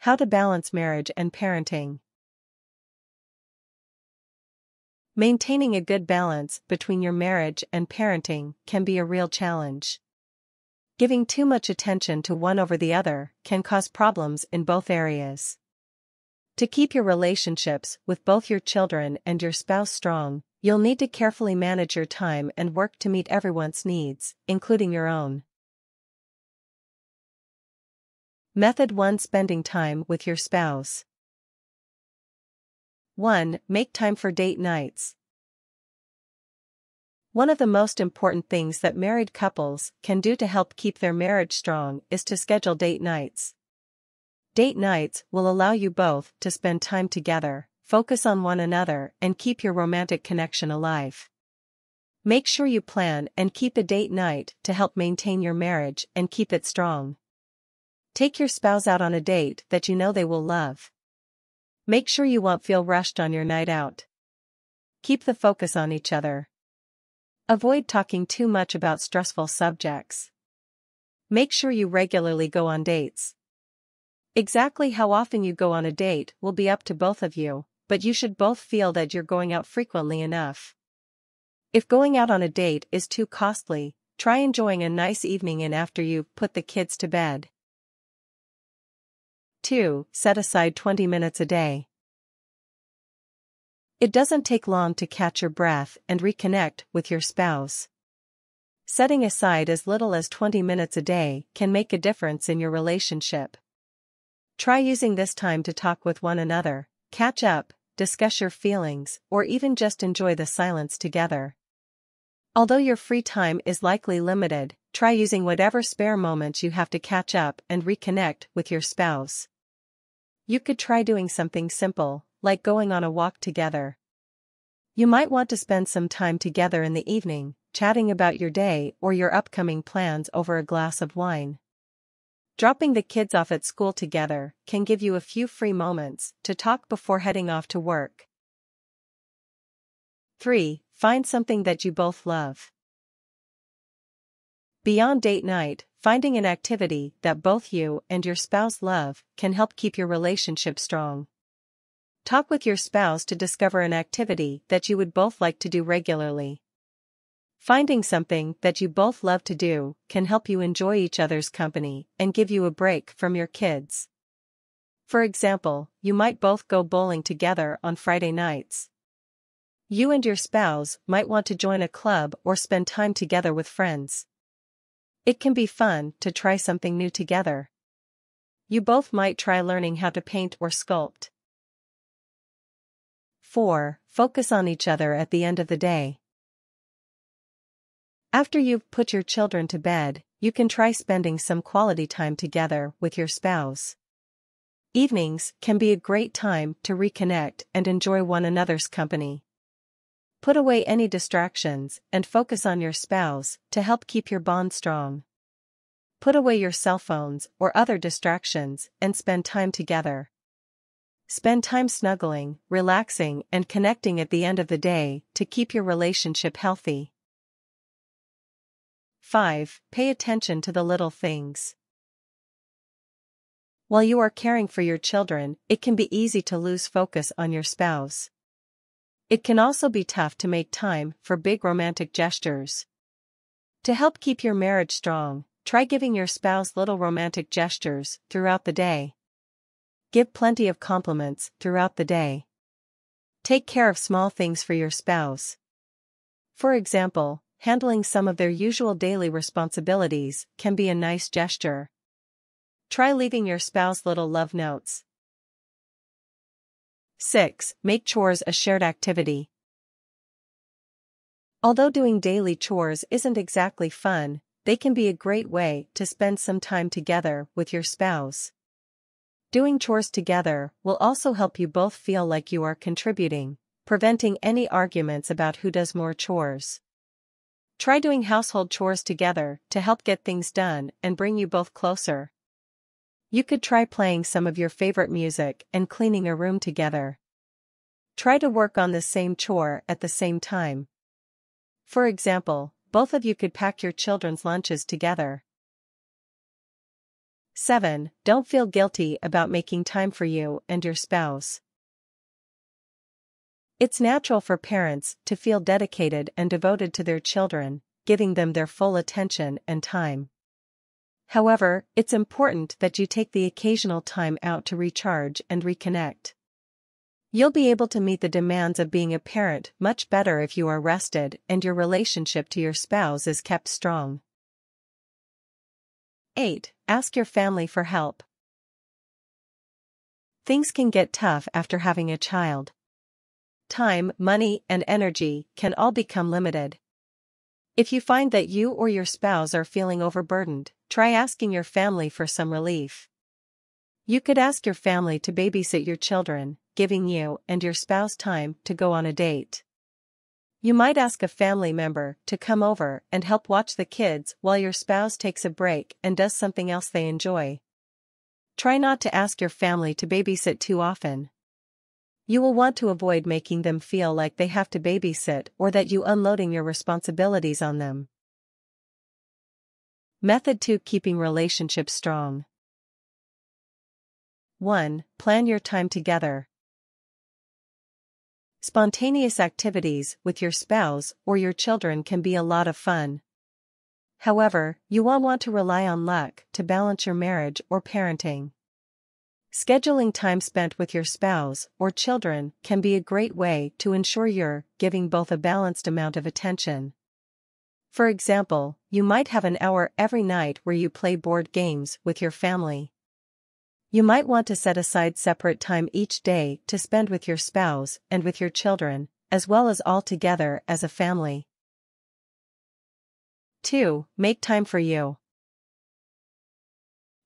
How to balance marriage and parenting. Maintaining a good balance between your marriage and parenting can be a real challenge. Giving too much attention to one over the other can cause problems in both areas. To keep your relationships with both your children and your spouse strong, you'll need to carefully manage your time and work to meet everyone's needs, including your own. Method 1: Spending time with your spouse. 1. Make time for date nights. One of the most important things that married couples can do to help keep their marriage strong is to schedule date nights. Date nights will allow you both to spend time together, focus on one another, and keep your romantic connection alive. Make sure you plan and keep a date night to help maintain your marriage and keep it strong. Take your spouse out on a date that you know they will love. Make sure you won't feel rushed on your night out. Keep the focus on each other. Avoid talking too much about stressful subjects. Make sure you regularly go on dates. Exactly how often you go on a date will be up to both of you, but you should both feel that you're going out frequently enough. If going out on a date is too costly, try enjoying a nice evening in after you put the kids to bed. 2. Set aside 20 minutes a day. It doesn't take long to catch your breath and reconnect with your spouse. Setting aside as little as 20 minutes a day can make a difference in your relationship. Try using this time to talk with one another, catch up, discuss your feelings, or even just enjoy the silence together. Although your free time is likely limited, try using whatever spare moments you have to catch up and reconnect with your spouse. You could try doing something simple, like going on a walk together. You might want to spend some time together in the evening, chatting about your day or your upcoming plans over a glass of wine. Dropping the kids off at school together can give you a few free moments to talk before heading off to work. 3. Find something that you both love. Beyond date night, finding an activity that both you and your spouse love can help keep your relationship strong. Talk with your spouse to discover an activity that you would both like to do regularly. Finding something that you both love to do can help you enjoy each other's company and give you a break from your kids. For example, you might both go bowling together on Friday nights. You and your spouse might want to join a club or spend time together with friends. It can be fun to try something new together. You both might try learning how to paint or sculpt. 4. Focus on each other at the end of the day. After you've put your children to bed, you can try spending some quality time together with your spouse. Evenings can be a great time to reconnect and enjoy one another's company. Put away any distractions and focus on your spouse to help keep your bond strong. Put away your cell phones or other distractions and spend time together. Spend time snuggling, relaxing, and connecting at the end of the day to keep your relationship healthy. 5. Pay attention to the little things. While you are caring for your children, it can be easy to lose focus on your spouse. It can also be tough to make time for big romantic gestures. To help keep your marriage strong, try giving your spouse little romantic gestures throughout the day. Give plenty of compliments throughout the day. Take care of small things for your spouse. For example, handling some of their usual daily responsibilities can be a nice gesture. Try leaving your spouse little love notes. 6. Make chores a shared activity. Although doing daily chores isn't exactly fun, they can be a great way to spend some time together with your spouse. Doing chores together will also help you both feel like you are contributing, preventing any arguments about who does more chores. Try doing household chores together to help get things done and bring you both closer. You could try playing some of your favorite music and cleaning a room together. Try to work on the same chore at the same time. For example, both of you could pack your children's lunches together. 7. Don't feel guilty about making time for you and your spouse. It's natural for parents to feel dedicated and devoted to their children, giving them their full attention and time. However, it's important that you take the occasional time out to recharge and reconnect. You'll be able to meet the demands of being a parent much better if you are rested and your relationship to your spouse is kept strong. 8. Ask your family for help. Things can get tough after having a child. Time, money, and energy can all become limited. If you find that you or your spouse are feeling overburdened, try asking your family for some relief. You could ask your family to babysit your children, giving you and your spouse time to go on a date. You might ask a family member to come over and help watch the kids while your spouse takes a break and does something else they enjoy. Try not to ask your family to babysit too often. You will want to avoid making them feel like they have to babysit or that you unloading your responsibilities on them. Method 2: Keeping relationships strong. 1. Plan your time together. Spontaneous activities with your spouse or your children can be a lot of fun. However, you won't want to rely on luck to balance your marriage or parenting. Scheduling time spent with your spouse or children can be a great way to ensure you're giving both a balanced amount of attention. For example, you might have an hour every night where you play board games with your family. You might want to set aside separate time each day to spend with your spouse and with your children, as well as all together as a family. 2. Make time for you.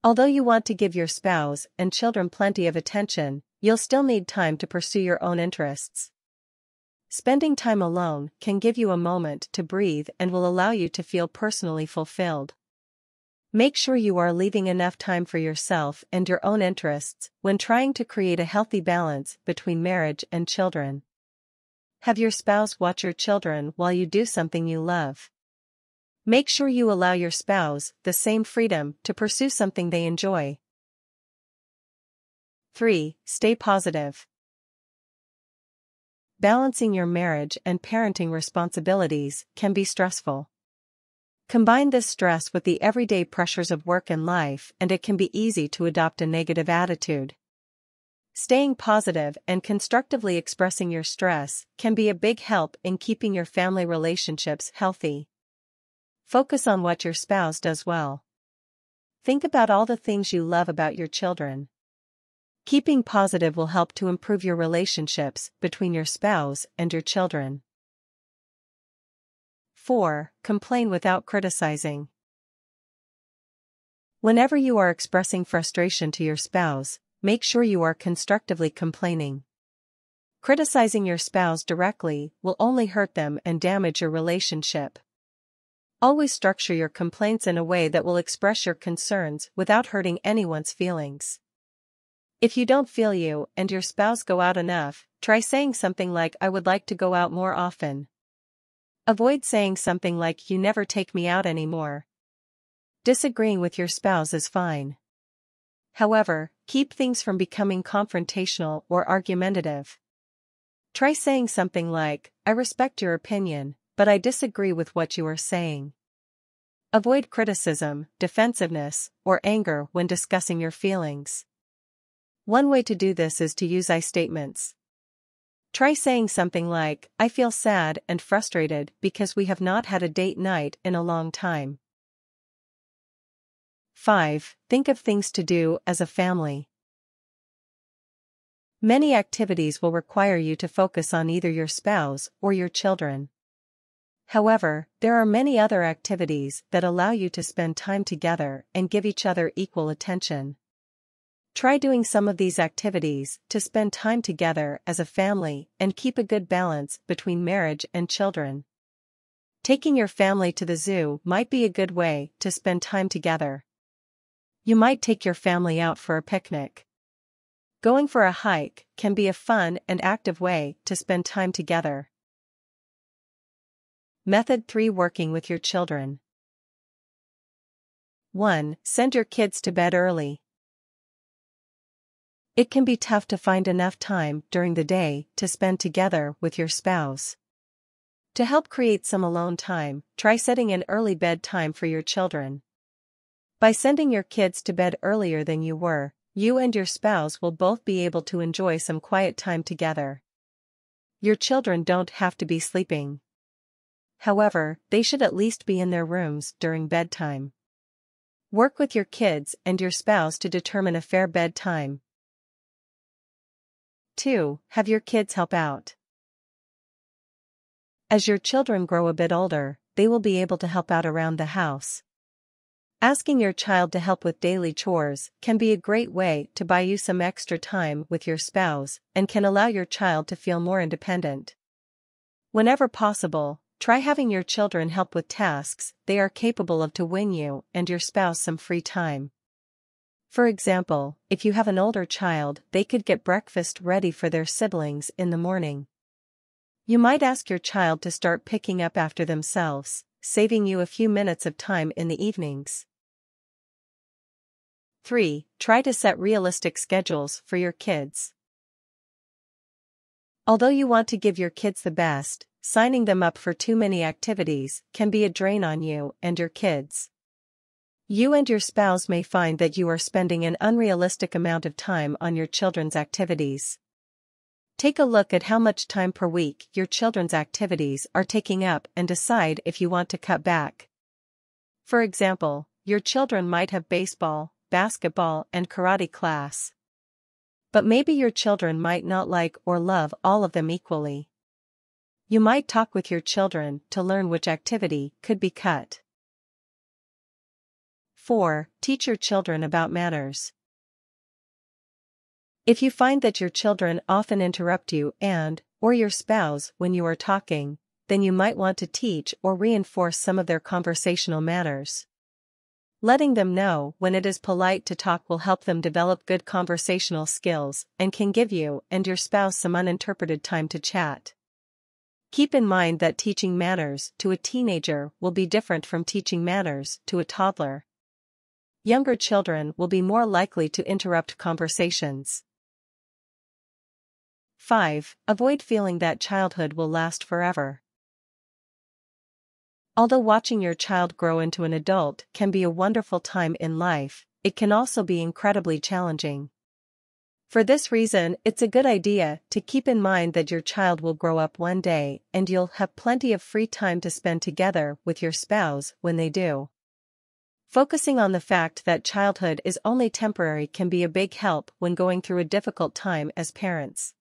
Although you want to give your spouse and children plenty of attention, you'll still need time to pursue your own interests. Spending time alone can give you a moment to breathe and will allow you to feel personally fulfilled. Make sure you are leaving enough time for yourself and your own interests when trying to create a healthy balance between marriage and children. Have your spouse watch your children while you do something you love. Make sure you allow your spouse the same freedom to pursue something they enjoy. 3. Stay positive. Balancing your marriage and parenting responsibilities can be stressful. Combine this stress with the everyday pressures of work and life, and it can be easy to adopt a negative attitude. Staying positive and constructively expressing your stress can be a big help in keeping your family relationships healthy. Focus on what your spouse does well. Think about all the things you love about your children. Keeping positive will help to improve your relationships between your spouse and your children. 4. Complain without criticizing. Whenever you are expressing frustration to your spouse, make sure you are constructively complaining. Criticizing your spouse directly will only hurt them and damage your relationship. Always structure your complaints in a way that will express your concerns without hurting anyone's feelings. If you don't feel you and your spouse go out enough, try saying something like, "I would like to go out more often." Avoid saying something like, "You never take me out anymore." Disagreeing with your spouse is fine. However, keep things from becoming confrontational or argumentative. Try saying something like, "I respect your opinion, but I disagree with what you are saying." Avoid criticism, defensiveness, or anger when discussing your feelings. One way to do this is to use I statements. Try saying something like, "I feel sad and frustrated because we have not had a date night in a long time." 5. Think of things to do as a family. Many activities will require you to focus on either your spouse or your children. However, there are many other activities that allow you to spend time together and give each other equal attention. Try doing some of these activities to spend time together as a family and keep a good balance between marriage and children. Taking your family to the zoo might be a good way to spend time together. You might take your family out for a picnic. Going for a hike can be a fun and active way to spend time together. Method 3: Working with your children. 1. Send your kids to bed early. It can be tough to find enough time during the day to spend together with your spouse. To help create some alone time, try setting an early bedtime for your children. By sending your kids to bed earlier than you were, you and your spouse will both be able to enjoy some quiet time together. Your children don't have to be sleeping. However, they should at least be in their rooms during bedtime. Work with your kids and your spouse to determine a fair bedtime. 2. Have your kids help out. As your children grow a bit older, they will be able to help out around the house. Asking your child to help with daily chores can be a great way to buy you some extra time with your spouse and can allow your child to feel more independent. Whenever possible, try having your children help with tasks they are capable of to win you and your spouse some free time. For example, if you have an older child, they could get breakfast ready for their siblings in the morning. You might ask your child to start picking up after themselves, saving you a few minutes of time in the evenings. 3. Try to set realistic schedules for your kids. Although you want to give your kids the best, signing them up for too many activities can be a drain on you and your kids. You and your spouse may find that you are spending an unrealistic amount of time on your children's activities. Take a look at how much time per week your children's activities are taking up and decide if you want to cut back. For example, your children might have baseball, basketball, and karate class. But maybe your children might not like or love all of them equally. You might talk with your children to learn which activity could be cut. 4. Teach your children about manners. If you find that your children often interrupt you or your spouse when you are talking, then you might want to teach or reinforce some of their conversational manners. Letting them know when it is polite to talk will help them develop good conversational skills and can give you and your spouse some uninterrupted time to chat. Keep in mind that teaching manners to a teenager will be different from teaching manners to a toddler. Younger children will be more likely to interrupt conversations. 5. Avoid feeling that childhood will last forever. Although watching your child grow into an adult can be a wonderful time in life, it can also be incredibly challenging. For this reason, it's a good idea to keep in mind that your child will grow up one day and you'll have plenty of free time to spend together with your spouse when they do. Focusing on the fact that childhood is only temporary can be a big help when going through a difficult time as parents.